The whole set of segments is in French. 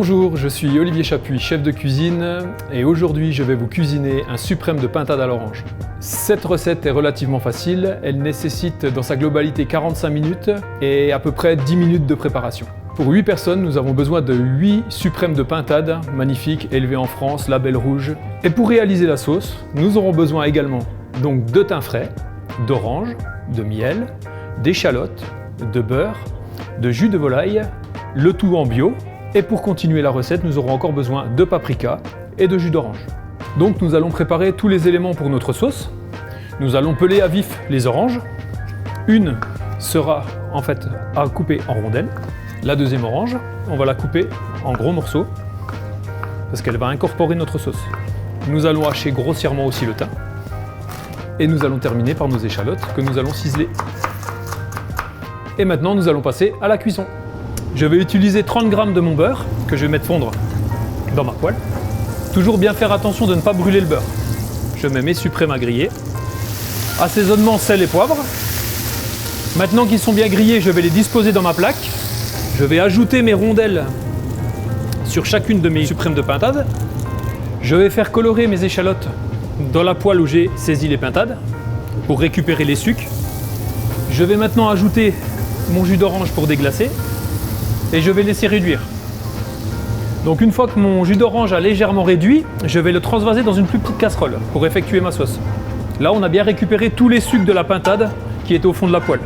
Bonjour, je suis Olivier Chapuis, chef de cuisine, et aujourd'hui je vais vous cuisiner un suprême de pintade à l'orange. Cette recette est relativement facile, elle nécessite dans sa globalité 45 minutes et à peu près 10 minutes de préparation. Pour 8 personnes, nous avons besoin de 8 suprêmes de pintade, magnifiques, élevés en France, label rouge. Et pour réaliser la sauce, nous aurons besoin également donc de thym frais, d'orange, de miel, d'échalotes, de beurre, de jus de volaille, le tout en bio. Et pour continuer la recette, nous aurons encore besoin de paprika et de jus d'orange. Donc nous allons préparer tous les éléments pour notre sauce. Nous allons peler à vif les oranges. Une sera en fait à couper en rondelles. La deuxième orange, on va la couper en gros morceaux parce qu'elle va incorporer notre sauce. Nous allons hacher grossièrement aussi le thym. Et nous allons terminer par nos échalotes que nous allons ciseler. Et maintenant nous allons passer à la cuisson. Je vais utiliser 30 g de mon beurre que je vais mettre fondre dans ma poêle. Toujours bien faire attention de ne pas brûler le beurre. Je mets mes suprêmes à griller. Assaisonnement sel et poivre. Maintenant qu'ils sont bien grillés, je vais les disposer dans ma plaque. Je vais ajouter mes rondelles sur chacune de mes suprêmes de pintade. Je vais faire colorer mes échalotes dans la poêle où j'ai saisi les pintades pour récupérer les sucs. Je vais maintenant ajouter mon jus d'orange pour déglacer. Et je vais laisser réduire. Donc une fois que mon jus d'orange a légèrement réduit, je vais le transvaser dans une plus petite casserole pour effectuer ma sauce. Là, on a bien récupéré tous les sucs de la pintade qui étaient au fond de la poêle.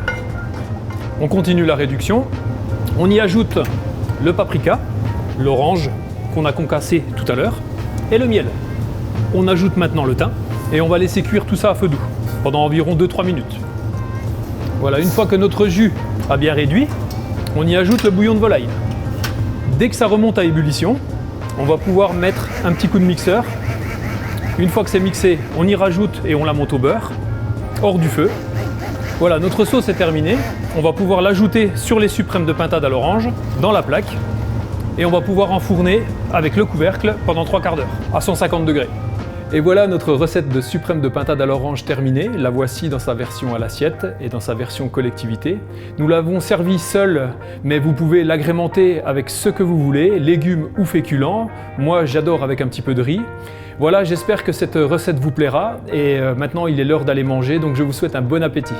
On continue la réduction. On y ajoute le paprika, l'orange qu'on a concassé tout à l'heure, et le miel. On ajoute maintenant le thym et on va laisser cuire tout ça à feu doux pendant environ 2-3 minutes. Voilà, une fois que notre jus a bien réduit, on y ajoute le bouillon de volaille. Dès que ça remonte à ébullition, on va pouvoir mettre un petit coup de mixeur. Une fois que c'est mixé, on y rajoute et on la monte au beurre, hors du feu. Voilà, notre sauce est terminée. On va pouvoir l'ajouter sur les suprêmes de pintade à l'orange, dans la plaque. Et on va pouvoir enfourner avec le couvercle pendant 3/4 d'heure, à 150 degrés. Et voilà notre recette de suprême de pintade à l'orange terminée. La voici dans sa version à l'assiette et dans sa version collectivité. Nous l'avons servi seul, mais vous pouvez l'agrémenter avec ce que vous voulez, légumes ou féculents. Moi, j'adore avec un petit peu de riz. Voilà, j'espère que cette recette vous plaira. Et maintenant, il est l'heure d'aller manger, donc je vous souhaite un bon appétit.